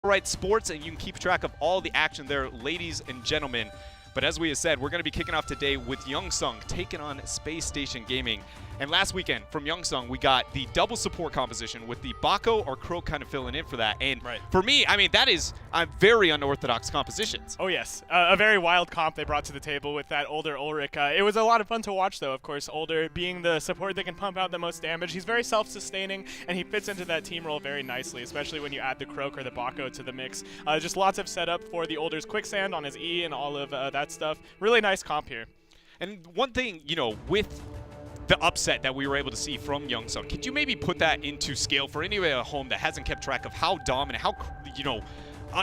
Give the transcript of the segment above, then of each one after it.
Battlerite Sports, and you can keep track of all the action there, ladies and gentlemen. But as we have said, we're going to be kicking off today with YoungSung taking on Spacestation Gaming. And last weekend from YoungSung, we got the double support composition with the Bako or Croak kind of filling in for that. And for me, I mean, that is a very unorthodox compositions. Oh, yes. A very wild comp they brought to the table with that older Ulrich. It was a lot of fun to watch, though, of course. Older being the support that can pump out the most damage. He's very self-sustaining, and he fits into that team role very nicely, especially when you add the Croak or the Bako to the mix. Just lots of setup for the Older's quicksand on his E and all of that stuff. Really nice comp here. And one thing, you know, with the upset that we were able to see from YoungSung, could you maybe put that into scale for anybody at home that hasn't kept track of how dominant, how, you know,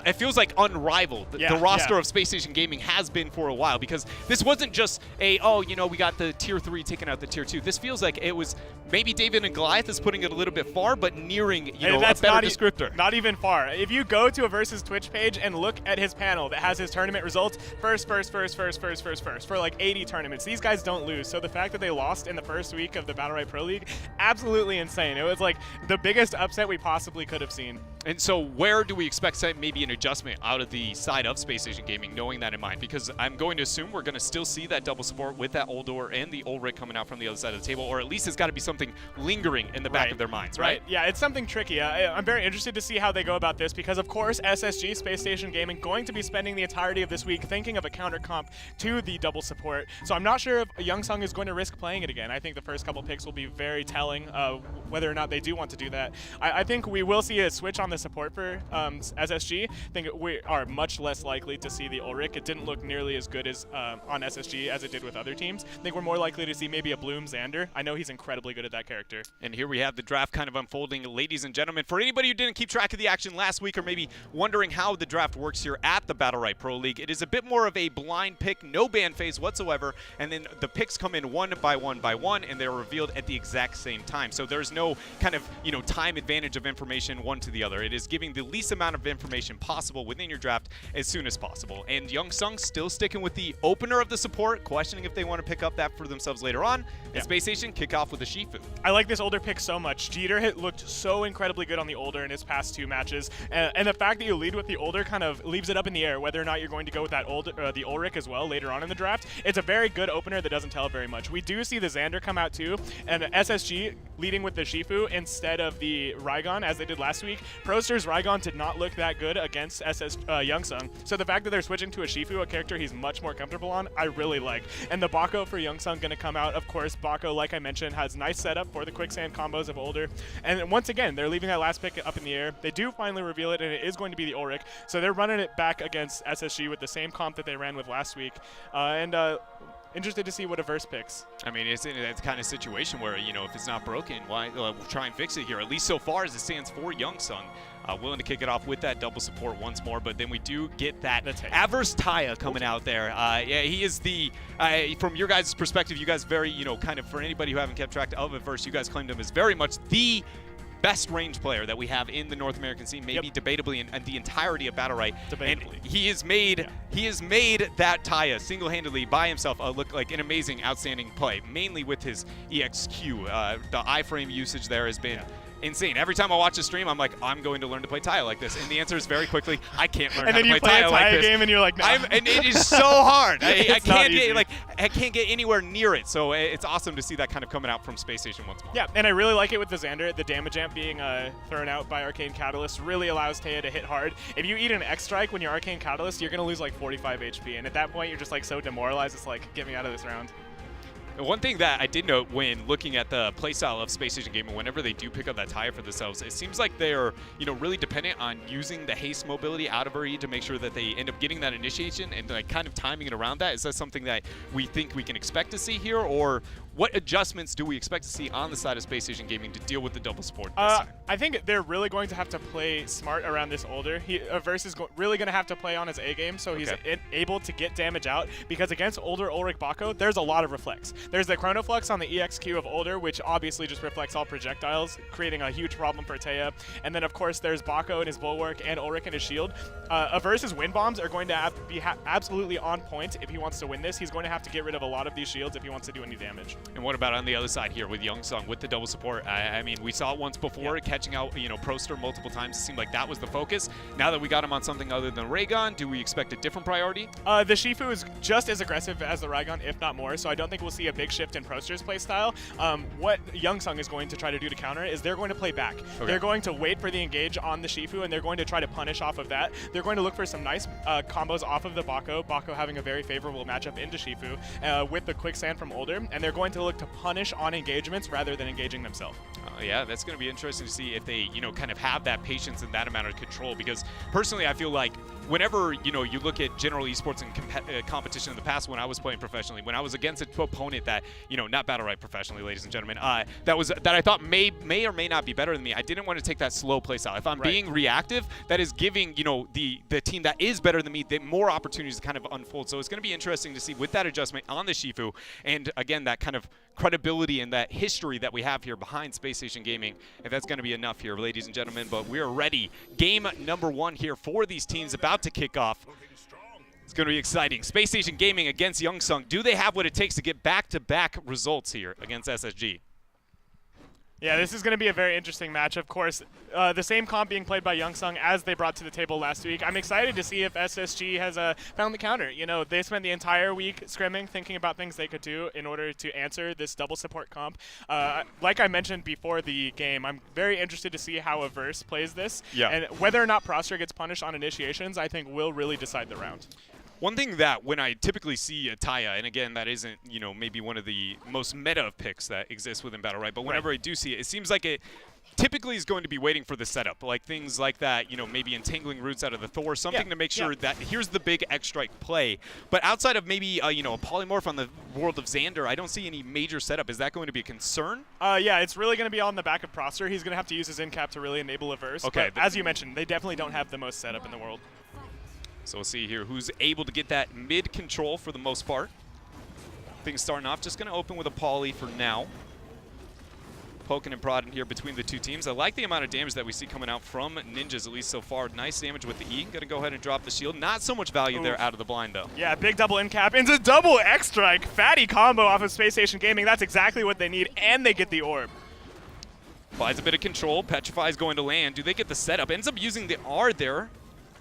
it feels like unrivaled the roster of Spacestation Gaming has been for a while, because this wasn't just a, oh, you know, we got the tier 3 taking out the tier 2. This feels like it was maybe David and Goliath is putting it a little bit far, but nearing, you know, a better descriptor. Not even far. If you go to a Versus Twitch page and look at his panel that has his tournament results, first for like 80 tournaments. These guys don't lose. So the fact that they lost in the first week of the Battlerite Pro League, absolutely insane. It was like the biggest upset we possibly could have seen. And so where do we expect maybe an adjustment out of the side of Spacestation Gaming, knowing that in mind? Because I'm going to assume we're going to still see that double support with that Oldor and the Ulrich coming out from the other side of the table, or at least it's got to be something lingering in the back of their minds, right? Yeah, it's something tricky. I'm very interested to see how they go about this, because of course SSG, Spacestation Gaming, going to be spending the entirety of this week thinking of a counter comp to the double support. So I'm not sure if YoungSung is going to risk playing it again. I think the first couple picks will be very telling whether or not they do want to do that. I think we will see a switch on the support for SSG. I think we are much less likely to see the Ulrich. It didn't look nearly as good as on SSG as it did with other teams. I think we're more likely to see maybe a Bloom Xander. I know he's incredibly good at that character. And here we have the draft kind of unfolding, ladies and gentlemen. For anybody who didn't keep track of the action last week, or maybe wondering how the draft works here at the Battlerite Pro League, it is a bit more of a blind pick, no ban phase whatsoever, and then the picks come in one by one, and they're revealed at the exact same time. So there's no kind of, you know, time advantage of information one to the other. It is giving the least amount of information possible within your draft as soon as possible. And YoungSung still sticking with the opener of the support, questioning if they want to pick up that for themselves later on. And Spacestation kick off with a Shifu. I like this Older pick so much. Jeter looked so incredibly good on the Older in his past 2 matches, and the fact that you lead with the Older kind of leaves it up in the air whether or not you're going to go with that the Ulrich as well later on in the draft. It's a very good opener that doesn't tell very much. We do see the Xander come out too, and SSG leading with the Shifu instead of the Raigon as they did last week. Proster's Raigon did not look that good against YoungSung, so the fact that they're switching to a Shifu, a character he's much more comfortable on, I really like. And the Bako for YoungSung going to come out. Of course, Bako, like I mentioned, has nice setup for the quicksand combos of Older. And once again, they're leaving that last pick up in the air. They do finally reveal it, and it is going to be the Ulrich. So they're running it back against SSG with the same comp that they ran with last week. Interested to see what a verse picks. I mean, it's in that kind of situation where, you know, if it's not broken, why we'll try and fix it here, at least so far as it stands for YoungSung. Willing to kick it off with that double support once more, but then we do get that Adverse Taya coming out there. Yeah, he is the, from your guys' perspective, you guys very, you know, kind of for anybody who haven't kept track of Adverse, you guys claimed him as very much the best range player that we have in the North American scene, maybe debatably in the entirety of Battlerite. And he has made that Taya single-handedly by himself look like an amazing, outstanding play, mainly with his EXQ. The iframe usage there has been insane. Every time I watch a stream, I'm like, I'm going to learn to play Taya like this. And the answer is very quickly, I can't learn how to play Taya like this. Game and you're like, no. And it is so hard. I can't get anywhere near it. So it's awesome to see that kind of coming out from Spacestation once more. Yeah, and I really like it with the Xander. The damage amp being thrown out by Arcane Catalyst really allows Taya to hit hard. If you eat an X strike when you're Arcane Catalyst, you're going to lose like 45 HP. And at that point, you're just like so demoralized. It's like, get me out of this round. One thing that I did note when looking at the playstyle of Spacestation Gaming, whenever they do pick up that Taya for themselves, it seems like they're, you know, really dependent on using the haste mobility out of her E to make sure that they end up getting that initiation and like kind of timing it around that. Is that something that we think we can expect to see here, or what adjustments do we expect to see on the side of Spacestation Gaming to deal with the double support this time? I think they're really going to have to play smart around this Older. Verse is really going to have to play on his A game, so he's able to get damage out, because against Older Ulrich Bako, there's a lot of reflex. There's the Chrono Flux on the EXQ of Older, which obviously just reflects all projectiles, creating a huge problem for Taya. And then, of course, there's Bako and his Bulwark and Ulrich and his shield. Averse's wind bombs are going to have to be absolutely on point if he wants to win this. He's going to have to get rid of a lot of these shields if he wants to do any damage. And what about on the other side here with YoungSung with the double support? I mean, we saw it once before, catching out, Proster multiple times. It seemed like that was the focus. Now that we got him on something other than Raygon, do we expect a different priority? The Shifu is just as aggressive as the Raygon, if not more, so I don't think we'll see a big shift in Proster's playstyle. What YoungSung is going to try to do to counter is they're going to play back. Okay. They're going to wait for the engage on the Shifu, and they're going to try to punish off of that. They're going to look for some nice combos off of the Bako having a very favorable matchup into Shifu with the quicksand from Older, and they're going to look to punish on engagements rather than engaging themselves. Yeah, that's going to be interesting to see if they, kind of have that patience and that amount of control, because personally I feel like whenever, you look at general esports and competition in the past when I was playing professionally, when I was against an opponent that, not Battlerite professionally, ladies and gentlemen, that I thought may or may not be better than me, I didn't want to take that slow play style. If I'm being reactive, that is giving, the team that is better than me more opportunities to kind of unfold. So it's going to be interesting to see with that adjustment on the Shifu, and again, that kind of credibility and that history that we have here behind Spacestation Gaming, if that's going to be enough here, ladies and gentlemen. But we're ready. Game number 1 here for these teams about to kick off. It's going to be exciting. Spacestation Gaming against YoungSung. Do they have what it takes to get back-to-back results here against SSG? Yeah, this is going to be a very interesting match. Of course, the same comp being played by YoungSung as they brought to the table last week. I'm excited to see if SSG has found the counter. They spent the entire week scrimming, thinking about things they could do in order to answer this double support comp. Like I mentioned before the game, I'm very interested to see how Averse plays this. Yeah. And whether or not Proster gets punished on initiations, I think will really decide the round. One thing that when I typically see a Taya, and again, that isn't, maybe one of the most meta of picks that exists within Battlerite, but whenever I do see it, it seems like it typically is going to be waiting for the setup, like things like that, maybe entangling roots out of the Thor, something to make sure that here's the big X-Strike play. But outside of maybe, a polymorph on the world of Xander, I don't see any major setup. Is that going to be a concern? Yeah, it's really going to be on the back of Proster. He's going to have to use his in-cap to really enable a verse. Okay. But as you mentioned, they definitely don't have the most setup in the world. So we'll see here who's able to get that mid control for the most part. Things starting off, just going to open with a poly for now. Poking and prodding here between the two teams. I like the amount of damage that we see coming out from Ninjas, at least so far. Nice damage with the E. Going to go ahead and drop the shield. Not so much value there out of the blind, though. Yeah, big double in cap into double X-Strike. Fatty combo off of Spacestation Gaming. That's exactly what they need, and they get the orb. Buys a bit of control. Petrify's going to land. Do they get the setup? Ends up using the R there,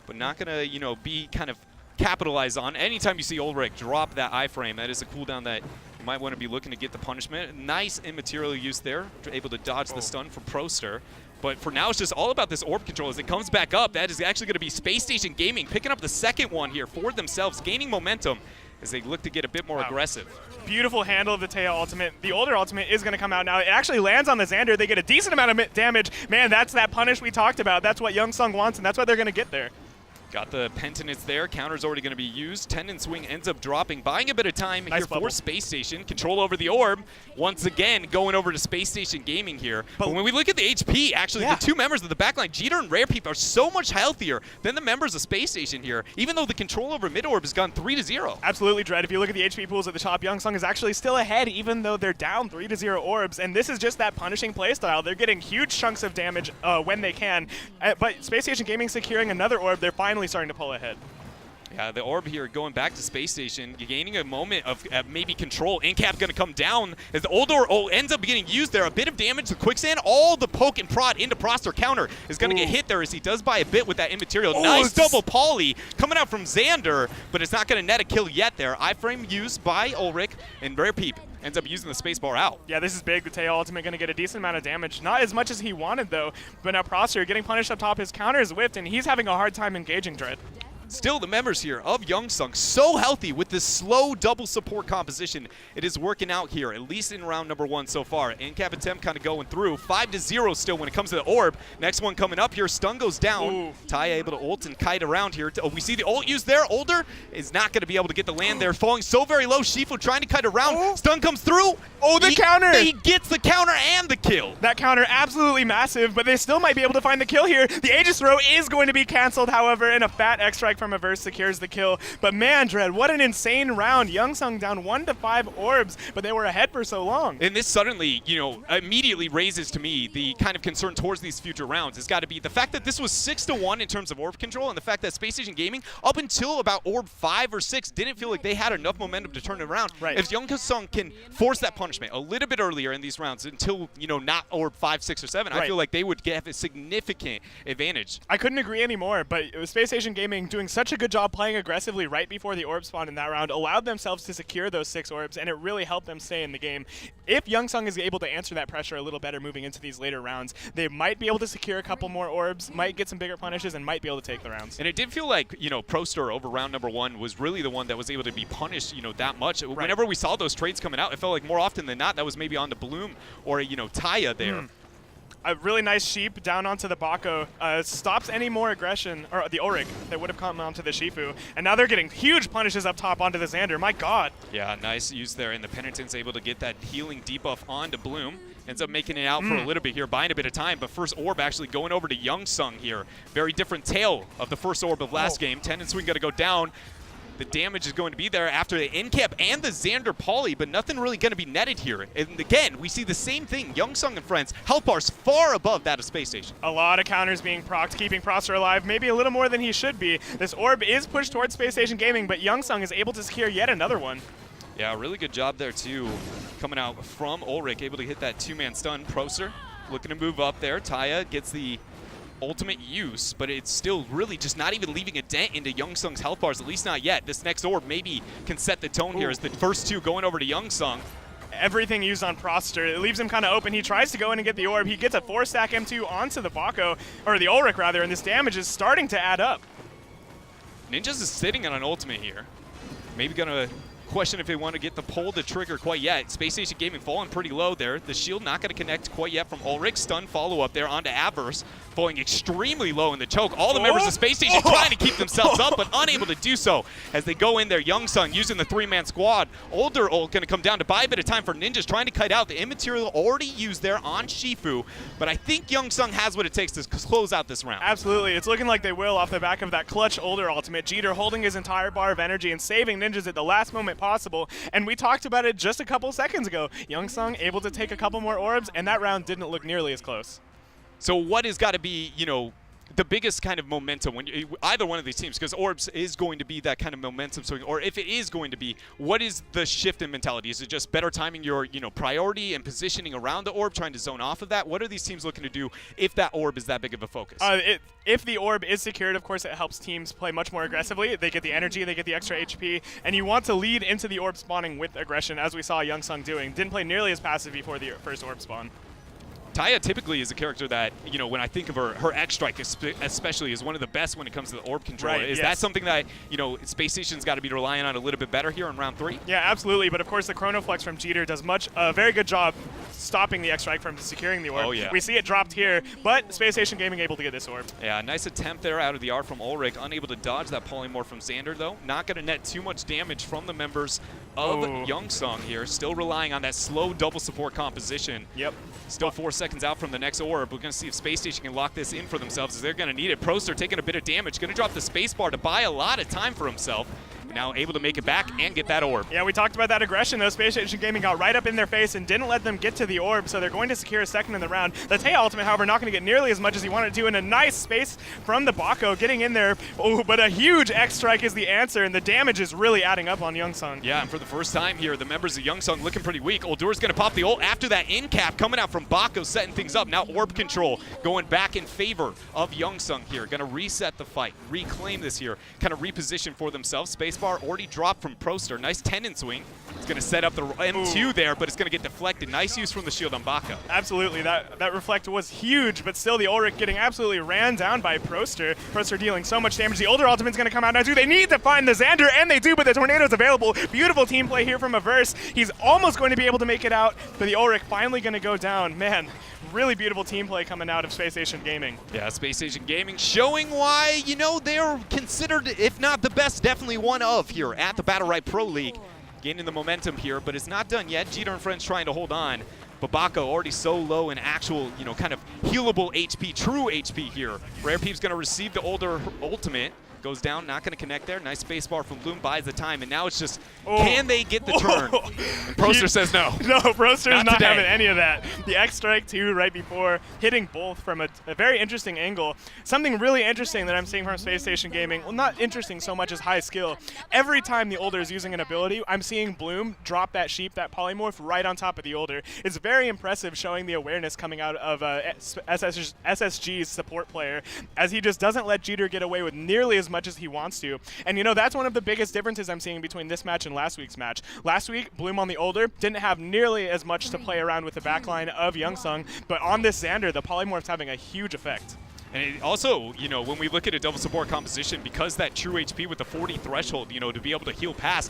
but not going to, be kind of capitalized on. Anytime you see Ulrich drop that iframe, that is a cooldown that you might want to be looking to get the punishment. Nice immaterial use there, able to dodge the stun for Proster. But for now, it's just all about this orb control. As it comes back up, that is actually going to be Spacestation Gaming picking up the second one here for themselves, gaining momentum as they look to get a bit more aggressive. Beautiful handle of the Teo ultimate. The older ultimate is going to come out now. It actually lands on the Xander. They get a decent amount of damage. Man, that's that punish we talked about. That's what YoungSung wants, and that's what they're going to get there. Got the Penitence there. Counter's already going to be used. Tendon Swing ends up dropping, buying a bit of time here for Space Station. Control over the orb. Once again, going over to Space Station Gaming here. But when we look at the HP, actually, the two members of the backline, Jeter and Rare Peep, are so much healthier than the members of Space Station here, even though the control over mid orb has gone 3-0. Absolutely, Dread. If you look at the HP pools at the top, YoungSung is actually still ahead, even though they're down 3-0 orbs. And this is just that punishing playstyle. They're getting huge chunks of damage when they can. But Space Station Gaming securing another orb, they're finally starting to pull ahead. Yeah, the orb here going back to Space Station, gaining a moment of maybe control. Incap going to come down as the old door ends up getting used there. A bit of damage to Quicksand. All the poke and prod into Proster. Counter is going to get hit there as he does buy a bit with that immaterial. Nice double poly coming out from Xander, but it's not going to net a kill yet there. Iframe used by Ulrich, and Rare Peep ends up using the spacebar out. Yeah, this is big. The Teo ultimate going to get a decent amount of damage. Not as much as he wanted, though. But now Proster getting punished up top. His counter is whipped, and he's having a hard time engaging Dread. Still, the members here of YoungSung so healthy with this slow double support composition. It is working out here, at least in round number 1 so far. Incap attempt kind of going through. 5-0 still when it comes to the orb. Next one coming up here. Stun goes down. Taya able to ult and kite around here. We see the ult used there. Older is not going to be able to get the land there. Falling so very low. Shifu trying to kite around. Stun comes through. The counter. He gets the counter and the kill. That counter absolutely massive, but they still might be able to find the kill here. The Aegis throw is going to be canceled, however, and a fat X-Strike strike from Averse secures the kill. But man, Dread, what an insane round. YoungSung down 1 to 5 orbs, but they were ahead for so long. And this suddenly, immediately raises to me the kind of concern towards these future rounds. It's got to be the fact that this was 6-1 in terms of orb control, and the fact that Spacestation Gaming, up until about orb 5 or 6, didn't feel like they had enough momentum to turn it around. Right. If YoungSung can force that punishment a little bit earlier in these rounds until, not orb 5, 6, or 7, I feel like they would have a significant advantage. I couldn't agree anymore, but Spacestation Gaming doing such a good job playing aggressively right before the orb spawn in that round allowed themselves to secure those 6 orbs, and it really helped them stay in the game. If YoungSung is able to answer that pressure a little better moving into these later rounds, they might be able to secure a couple more orbs, might get some bigger punishes, and might be able to take the rounds. And it did feel like, Prostor over round number 1 was really the one that was able to be punished, that much. Whenever we saw those trades coming out, it felt like more often than not that was maybe on the Bloom or, Taya there. A really nice sheep down onto the Bako stops any more aggression, or the Auric that would have come onto the Shifu. And now they're getting huge punishes up top onto the Xander. My God. Yeah, nice use there. And the Penitent's able to get that healing debuff onto Bloom. Ends up making it out for a little bit here, buying a bit of time. But first orb actually going over to YoungSung here. Very different tale of the first orb of last game. Tendon Swing got to go down. The damage is going to be there after the in-cap and the Xander Poly, but nothing really going to be netted here. And again, we see the same thing. YoungSung and friends, health bars far above that of Space Station. A lot of counters being procced, keeping Prosser alive, maybe a little more than he should be. This orb is pushed towards Space Station Gaming, but YoungSung is able to secure yet another one. Yeah, really good job there too. Coming out from Ulrich, able to hit that 2-man stun. Prosser looking to move up there. Taya gets the ultimate use, but it's still really just not even leaving a dent into YoungSung's health bars, at least not yet. This next orb maybe can set the tone here as the first 2 going over to YoungSung. Everything used on Prosser. It leaves him kind of open. He tries to go in and get the orb. He gets a 4-stack M2 onto the Bako, or the Ulrich rather, and this damage is starting to add up. Ninjas is sitting on an ultimate here. Maybe gonna question if they want to get the pull to trigger quite yet. Space Station Gaming falling pretty low there. The shield not going to connect quite yet from Ulrich. Stun follow-up there onto Averse, falling extremely low in the choke. All the members of Space Station trying to keep themselves up, but unable to do so as they go in there. YoungSung using the 3-man squad. Older Ult going to come down to buy a bit of time for Ninjas, trying to kite out the immaterial already used there on Shifu. But I think YoungSung has what it takes to close out this round. Absolutely. It's looking like they will off the back of that clutch Older ultimate. Jeter holding his entire bar of energy and saving Ninjas at the last moment possible. And we talked about it just a couple seconds ago. YoungSung able to take a couple more orbs, and that round didn't look nearly as close. So what has got to be, the biggest kind of momentum when either one of these teams, because Orbs is going to be that kind of momentum swing, or if it is going to be, what is the shift in mentality? Is it just better timing your priority and positioning around the orb, trying to zone off of that? What are these teams looking to do if that orb is that big of a focus? If the orb is secured, of course, it helps teams play much more aggressively. They get the energy, they get the extra HP, and you want to lead into the orb spawning with aggression, as we saw YoungSung doing. Didn't play nearly as passive before the first orb spawn. Taya typically is a character that, when I think of her X-Strike especially is one of the best when it comes to the orb control. Right, is that something that, Space Station's got to be relying on a little bit better here in round 3? Yeah, absolutely. But of course, the Chrono Flex from Jeter does a very good job stopping the X-Strike from securing the orb. Oh, yeah. We see it dropped here, but Space Station Gaming able to get this orb. Yeah, nice attempt there out of the R from Ulrich. Unable to dodge that polymorph from Xander, though. Not going to net too much damage from the members of YoungSung here. Still relying on that slow double support composition. Yep. Still 4 seconds out from the next orb. We're going to see if Space Station can lock this in for themselves, as they're going to need it. Prosser taking a bit of damage. Going to drop the spacebar to buy a lot of time for himself. Now able to make it back and get that orb. Yeah, we talked about that aggression, though. Space Station Gaming got right up in their face and didn't let them get to the orb, so they're going to secure a second in the round. The Taya ultimate, however, not going to get nearly as much as he wanted to, and a nice space from the Bako getting in there. Oh, but a huge X-Strike is the answer, and the damage is really adding up on YoungSung. Yeah, and for the first time here, the members of YoungSung looking pretty weak. Uldur's going to pop the ult after that in-cap coming out from Bako, setting things up. Now orb control going back in favor of YoungSung here. Going to reset the fight, reclaim this here, kind of reposition for themselves. Spacebar already dropped from Prosser. Nice tendon swing. It's going to set up the M2 there, but it's going to get deflected. Nice use from the shield on Bako. Absolutely. That reflect was huge, but still the Ulrich getting absolutely ran down by Prosser. Prosser dealing so much damage. The older ultimate's going to come out now too. They need to find the Xander, and they do, but the Tornado's available. Beautiful team play here from Averse. He's almost going to be able to make it out, but the Ulrich finally going to go down. Man, really beautiful team play coming out of Space Station Gaming. Yeah, Space Station Gaming showing why, they're considered, if not the best, definitely one of here at the Battlerite Pro League. Gaining the momentum here, but it's not done yet. Jeter and friends trying to hold on. But Bako already so low in actual, kind of healable HP, true HP here. Rare Peep's going to receive the older ultimate. Goes down, not going to connect there. Nice space bar from Bloom, buys the time, and now it's just, can they get the turn? And Proster says no. No, Proster's not today. having any of that. The X strike 2 right before, hitting both from a very interesting angle. Something really interesting that I'm seeing from Spacestation Gaming, well, not interesting so much as high skill. Every time the Older is using an ability, I'm seeing Bloom drop that sheep, that polymorph, right on top of the Older. It's very impressive showing the awareness coming out of SSG's support player, as he just doesn't let Jeter get away with nearly as much as he wants to. And you know, that's one of the biggest differences I'm seeing between this match and last week's match. Last week, Bloom on the Older didn't have nearly as much to play around with the backline of YoungSung, but on this Xander, the polymorph's having a huge effect. And it also, you know, when we look at a double support composition, because that true HP with the 40 threshold, you know, to be able to heal past,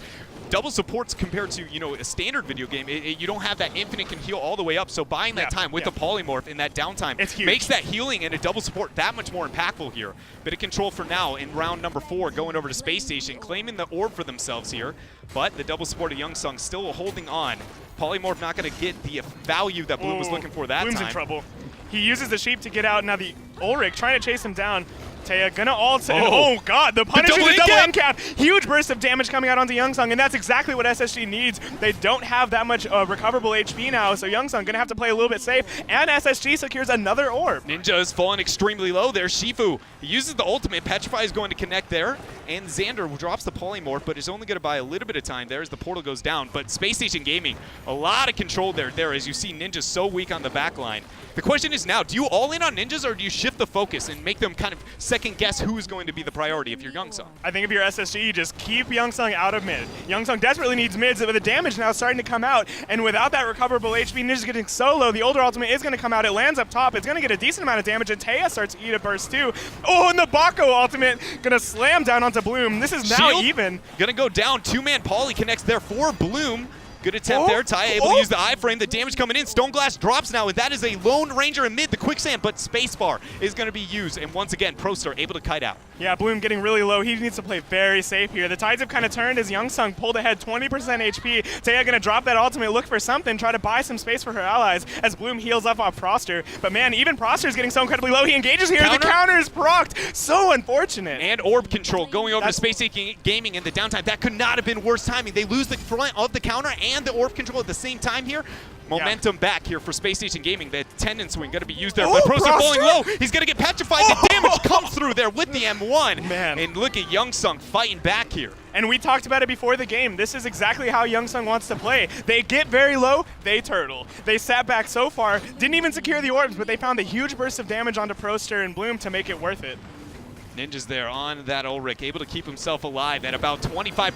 double supports compared to, you know, a standard video game, you don't have that infinite can heal all the way up. So buying that time with the polymorph in that downtime makes that healing and a double support that much more impactful here. Bit of control for now in round number 4, going over to Space Station, claiming the orb for themselves here. But the double support of YoungSung still holding on. Polymorph not going to get the value that Bloom was looking for that Bloom's time. In trouble. He uses the sheep to get out. Now the Ulrich trying to chase him down. Taya gonna ult. Oh god, the punish with the double end cap. Huge burst of damage coming out onto YoungSung, and that's exactly what SSG needs. They don't have that much recoverable HP now, so YoungSung gonna have to play a little bit safe, and SSG secures another orb. Ninja is falling extremely low there. Shifu, he uses the ultimate. Petrify is going to connect there, and Xander drops the polymorph, but is only going to buy a little bit of time there as the portal goes down. But Space Station Gaming, a lot of control there as you see Ninja so weak on the back line. The question is now, do you all in on Ninjas, or do you shift the focus and make them kind of second guess who is going to be the priority if you're YoungSung? I think if you're SSG, you just keep YoungSung out of mid. YoungSung desperately needs mids, but the damage now starting to come out, and without that recoverable HP, Ninja's getting so low. The Older ultimate is going to come out. It lands up top. It's going to get a decent amount of damage, and Taya starts to eat a burst too. Oh, and the Baco ultimate going to slam down onto Bloom. This is now even. Going to go down. Two-man Poly connects there for Bloom. Good attempt there. Taya able to use the iframe. The damage coming in. Stone Glass drops now, and that is a Lone Ranger in mid. The quicksand, but Spacebar is going to be used. And once again, Proster able to kite out. Yeah, Bloom getting really low. He needs to play very safe here. The tides have kind of turned as YoungSung pulled ahead 20% HP. Taya going to drop that ultimate, look for something, try to buy some space for her allies as Bloom heals up off Proster. But man, even Proster is getting so incredibly low. He engages here. The counter is procced. So unfortunate. And orb control going over to Space Station Gaming in the downtime. That could not have been worse timing. They lose the front of the counter and the orb control at the same time here. Momentum back here for Space Station Gaming. The tendon swing going to be used there, but Proster falling low. He's going to get petrified. The damage comes through there with the M1. Man. And look at YoungSung fighting back here. And we talked about it before the game. This is exactly how YoungSung wants to play. They get very low, they turtle. They sat back so far, didn't even secure the orbs, but they found a huge burst of damage onto Proster and Bloom to make it worth it. Ninja's there on that Ulrich, able to keep himself alive at about 25%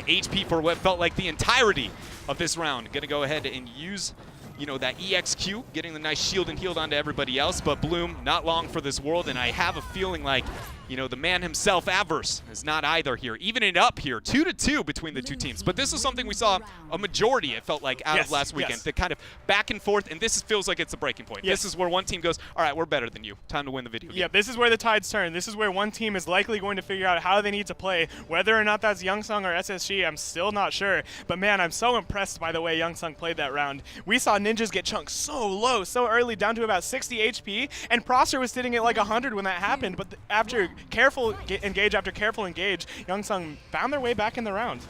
HP for what felt like the entirety of this round. Gonna go ahead and use, you know, that EXQ, getting the nice shield and healed onto everybody else, but Bloom, not long for this world, and I have a feeling like, you know, the man himself, Avers, is not either here. Even it up here, 2-2 between the two teams. But this is something we saw a majority, it felt like, out of last weekend. The kind of back and forth, and this feels like it's a breaking point. This is where one team goes, all right, we're better than you. Time to win the video game. Yeah, this is where the tides turn. This is where one team is likely going to figure out how they need to play. Whether or not that's YoungSung or SSG, I'm still not sure. But man, I'm so impressed by the way YoungSung played that round. We saw Ninjas get chunked so low, so early, down to about 60 HP, and Proster was sitting at like 100 when that happened. But after careful engage after careful engage, YoungSung found their way back in the round.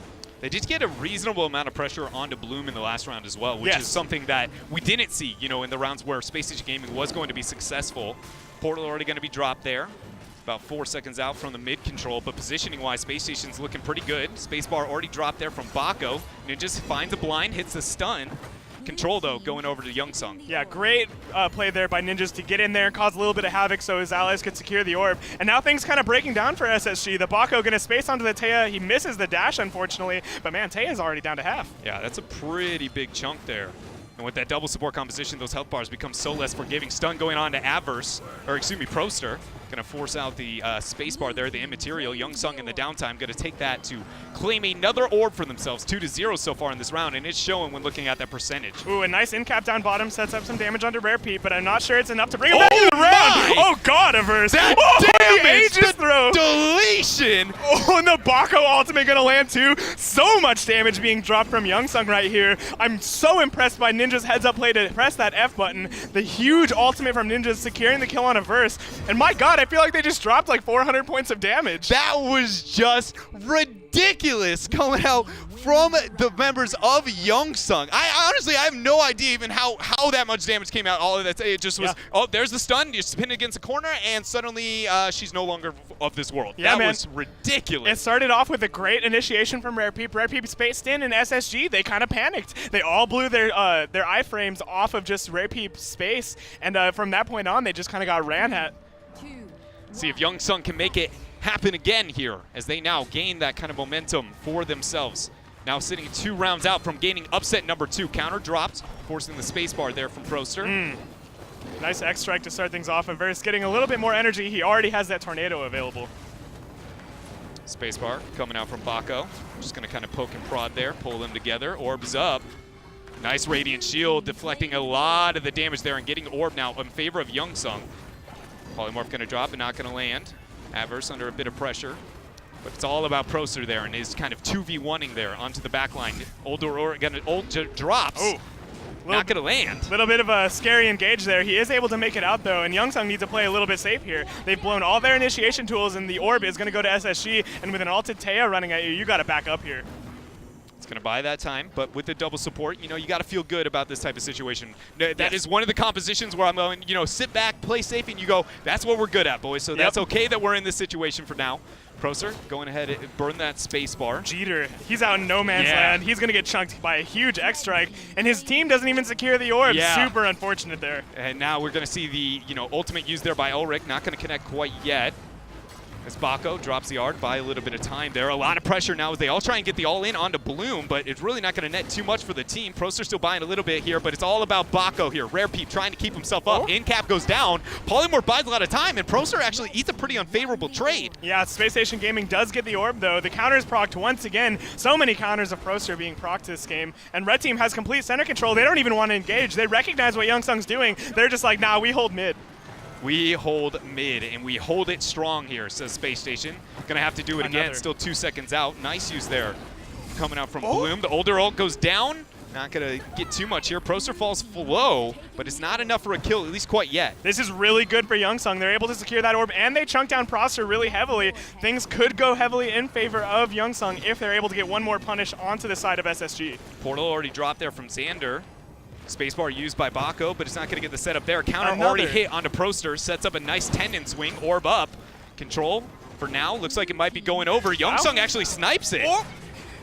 They did get a reasonable amount of pressure onto Bloom in the last round as well, which is something that we didn't see, you know, in the rounds where Space Station Gaming was going to be successful. Portal already going to be dropped there. About 4 seconds out from the mid control, but positioning-wise, Space Station's looking pretty good. Spacebar already dropped there from Baco. Ninja finds a blind, hits the stun. Control, though, going over to YoungSung. Yeah, great play there by Ninjas to get in there, cause a little bit of havoc so his allies could secure the orb. And now things kind of breaking down for SSG. The Baco going to space onto the Taya. He misses the dash, unfortunately, but man, Taya's already down to half. Yeah, that's a pretty big chunk there. And with that double support composition, those health bars become so less forgiving. Stun going on to Proster. Going to force out the spacebar there, the immaterial. YoungSung in the downtime going to take that to claim another orb for themselves. 2-0 so far in this round, and it's showing when looking at that percentage. Ooh, a nice in cap down bottom sets up some damage onto Rare Pete, but I'm not sure it's enough to bring him back to the round. Oh god, Avers! That damage! The Aegis throw! Deletion in. Oh, and the Bako ultimate gonna land too. So much damage being dropped from YoungSung right here. I'm so impressed by Ninja's heads-up play to press that F button. The huge ultimate from Ninja securing the kill on a verse. And my god, I feel like they just dropped like 400 points of damage. That was just ridiculous coming out from the members of YoungSung. I honestly, I have no idea even how that much damage came out. All of that, it just was, oh, there's the stun, you spin against a corner, and suddenly she's no longer of this world. Yeah, that was ridiculous. It started off with a great initiation from Rare Peep. Rare Peep, Spacestation, and SSG, they kind of panicked. They all blew their iframes off of just Rare Peep space, and from that point on, they just kind of got ran at. See if YoungSung can make it happen again here, as they now gain that kind of momentum for themselves. Now sitting 2 rounds out from gaining upset number 2. Counter dropped, forcing the spacebar there from Proster. Nice X strike to start things off, and Verse getting a little bit more energy. He already has that tornado available. Spacebar coming out from Bako. Just going to kind of poke and prod there, pull them together. Orbs up. Nice Radiant Shield, deflecting a lot of the damage there and getting Orb now in favor of YoungSung. Polymorph going to drop and not going to land. Adverse under a bit of pressure. But it's all about Proster there and is kind of 2v1ing there onto the back line. Old Aurora gonna drops. Oh, not gonna land. Little bit of a scary engage there. He is able to make it out though, and YoungSung needs to play a little bit safe here. They've blown all their initiation tools, and the orb is gonna go to SSG, and with an ulted Taya running at you, you gotta back up here. It's gonna buy that time, but with the double support, you know, you gotta feel good about this type of situation. That is one of the compositions where I'm going, you know, sit back, play safe, and you go, that's what we're good at, boys. So that's okay that we're in this situation for now. Proser going ahead and burn that space bar. Jeter, he's out in no man's land. He's going to get chunked by a huge X strike, and his team doesn't even secure the orb. Super unfortunate there. And now we're going to see the, you know, ultimate used there by Ulrich. Not going to connect quite yet. As Bako drops the art by a little bit of time there. A lot of pressure now as they all try and get the all-in onto Bloom, but it's really not going to net too much for the team. Proster still buying a little bit here, but it's all about Bako here. Rare Peep trying to keep himself up. In-cap goes down. Polymorph buys a lot of time, and Proster actually eats a pretty unfavorable trade. Yeah, Spacestation Gaming does get the orb, though. The counter is procced once again. So many counters of Proster being procced this game, and Red Team has complete center control. They don't even want to engage. They recognize what YoungSung's doing. They're just like, nah, we hold mid. We hold mid, and we hold it strong here, says Spacestation. Gonna have to do it again, still 2 seconds out. Nice use there. Coming out from Bloom. The older ult goes down. Not gonna get too much here. Proster falls low, but it's not enough for a kill, at least quite yet. This is really good for YoungSung. They're able to secure that orb, and they chunk down Proster really heavily. Things could go heavily in favor of YoungSung if they're able to get one more punish onto the side of SSG. Portal already dropped there from Xander. Spacebar used by Bako, but it's not going to get the setup there. Counter already hit onto Proster, sets up a nice tendon swing, orb up. Control for now, looks like it might be going over. YoungSung actually snipes it.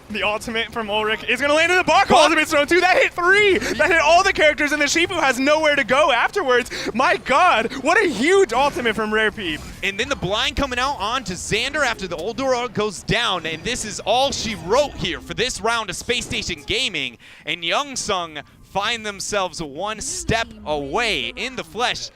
The ultimate from Ulrich is going to land in the Bako ultimate thrown too. That hit 3. That hit all the characters, and the Shifu has nowhere to go afterwards. My god, what a huge ultimate from Rare Peep. And then the blind coming out onto Xander after the old door goes down, and this is all she wrote here for this round of Spacestation Gaming. And YoungSung find themselves one step away in the flesh.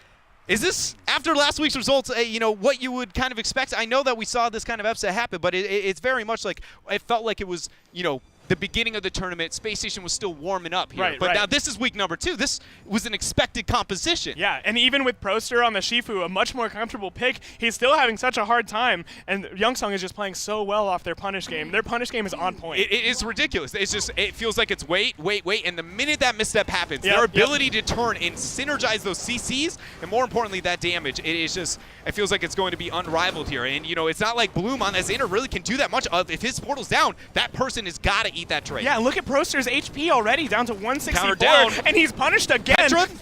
Is this, after last week's results, you know, what you would kind of expect? I know that we saw this kind of upset happen, but it's very much like, it felt like it was, you know, the beginning of the tournament. Spacestation was still warming up here. But now this is week number 2. This was an expected composition. Yeah, and even with Proster on the Shifu, a much more comfortable pick, he's still having such a hard time, and YoungSung is just playing so well off their punish game. Their punish game is on point. It is ridiculous. It's just, it feels like it's wait, and the minute that misstep happens, their ability to turn and synergize those CCs, and more importantly, that damage, it is just, it feels like it's going to be unrivaled here. And, you know, it's not like Bloom on that Xander really can do that much. If his portal's down, that person has got to eat that trade. Yeah, and look at Proster's HP already, down to 164, down. And he's punished again,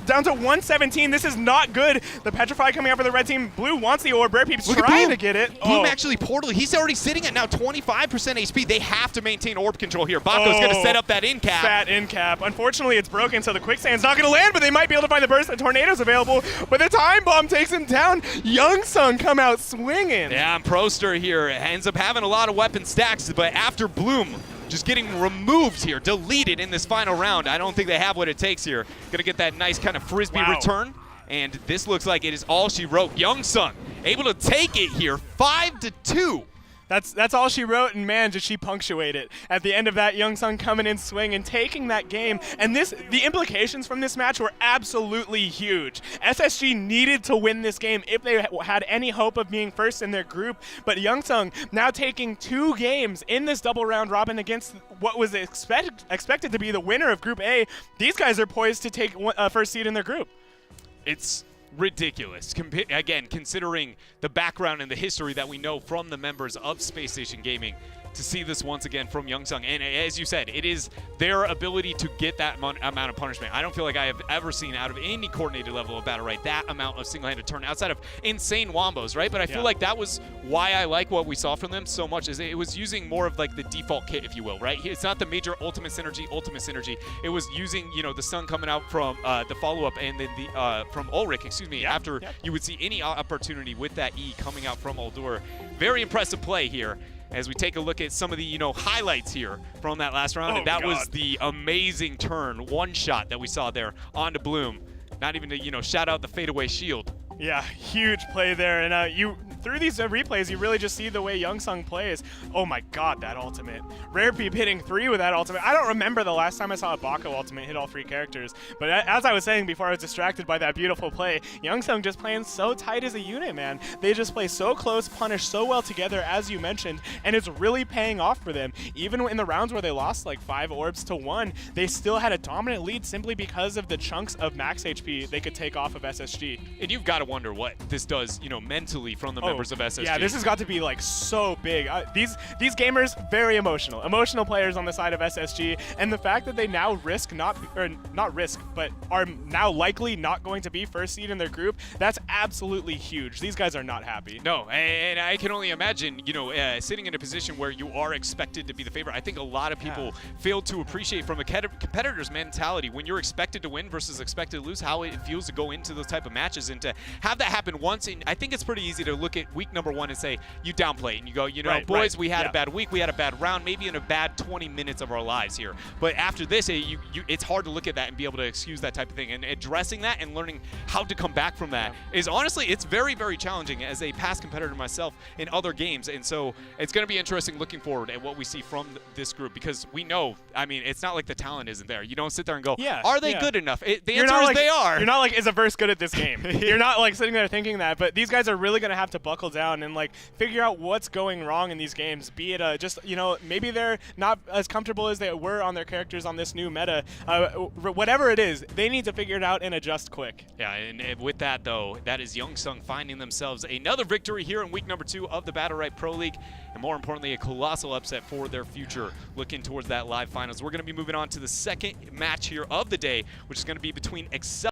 down to 117. This is not good. The Petrify coming out for the red team. Blue wants the orb. Rare Peep's trying to get it. Bloom actually portal. He's already sitting at now 25% HP. They have to maintain orb control here. Bako's going to set up that in-cap. Fat in-cap. Unfortunately, it's broken, so the quicksand's not going to land, but they might be able to find the burst. The tornado's available, but the time bomb takes him down. YoungSung come out swinging. Yeah, and Proster here ends up having a lot of weapon stacks, but after Bloom just getting removed here, deleted in this final round, I don't think they have what it takes here. Gonna get that nice kind of frisbee return, and this looks like it is all she wrote. YoungSung able to take it here, 5-2. That's all she wrote, and man, did she punctuate it. At the end of that, YoungSung coming in swing and taking that game. And the implications from this match were absolutely huge. SSG needed to win this game if they had any hope of being first in their group. But YoungSung now taking 2 games in this double round robin against what was expected to be the winner of Group A. These guys are poised to take first seed in their group. It's ridiculous. Again, considering the background and the history that we know from the members of Spacestation Gaming, to see this once again from YoungSung. And as you said, it is their ability to get that amount of punishment. I don't feel like I have ever seen out of any coordinated level of Battlerite that amount of single-handed turn outside of insane wombos, right? But I feel like that was why I like what we saw from them so much, is it was using more of like the default kit, if you will, right? It's not the major ultimate synergy. It was using, you know, the stun coming out from the follow-up, and then the from Ulrich, excuse me, after you would see any opportunity with that E coming out from Uldur. Very impressive play here, as we take a look at some of the, you know, highlights here from that last round. And that was the amazing turn, one shot that we saw there onto Bloom. Not even to, you know, shout out the fadeaway shield. Yeah, huge play there. And through these replays, you really just see the way YoungSung plays. Oh my god, that ultimate. Rare Peep hitting 3 with that ultimate. I don't remember the last time I saw a Bako ultimate hit all 3 characters. But as I was saying before I was distracted by that beautiful play, YoungSung just playing so tight as a unit, man. They just play so close, punish so well together, as you mentioned, and it's really paying off for them. Even in the rounds where they lost like 5 orbs to 1, they still had a dominant lead simply because of the chunks of max HP they could take off of SSG. And you've got to wonder what this does, you know, mentally from the members of SSG. Yeah, this has got to be like so big. These gamers, very emotional players on the side of SSG, and the fact that they now but are now likely not going to be first seed in their group, that's absolutely huge. These guys are not happy. No, and I can only imagine, you know, sitting in a position where you are expected to be the favorite. I think a lot of people fail to appreciate from a competitor's mentality when you're expected to win versus expected to lose, how it feels to go into those type of matches, and to have that happen once. And I think it's pretty easy to look at week number 1 and say, you downplay it and you go, you know, boys, we had a bad week, we had a bad round, maybe in a bad 20 minutes of our lives here. But after this, it's hard to look at that and be able to excuse that type of thing. And addressing that and learning how to come back from that is honestly, it's very, very challenging as a past competitor myself in other games. And so it's going to be interesting looking forward at what we see from this group, because we know, I mean, it's not like the talent isn't there. You don't sit there and go, are they good enough? The answer is they are. You're not like, is a verse good at this game? You're not like sitting there thinking that, but these guys are really going to have to buckle down and like figure out what's going wrong in these games, be it just, you know, maybe they're not as comfortable as they were on their characters on this new meta. Whatever it is, they need to figure it out and adjust quick. Yeah, and with that though, that is YoungSung finding themselves another victory here in week number 2 of the Battlerite Pro League, and more importantly, a colossal upset for their future looking towards that live finals. We're going to be moving on to the second match here of the day, which is going to be between Excel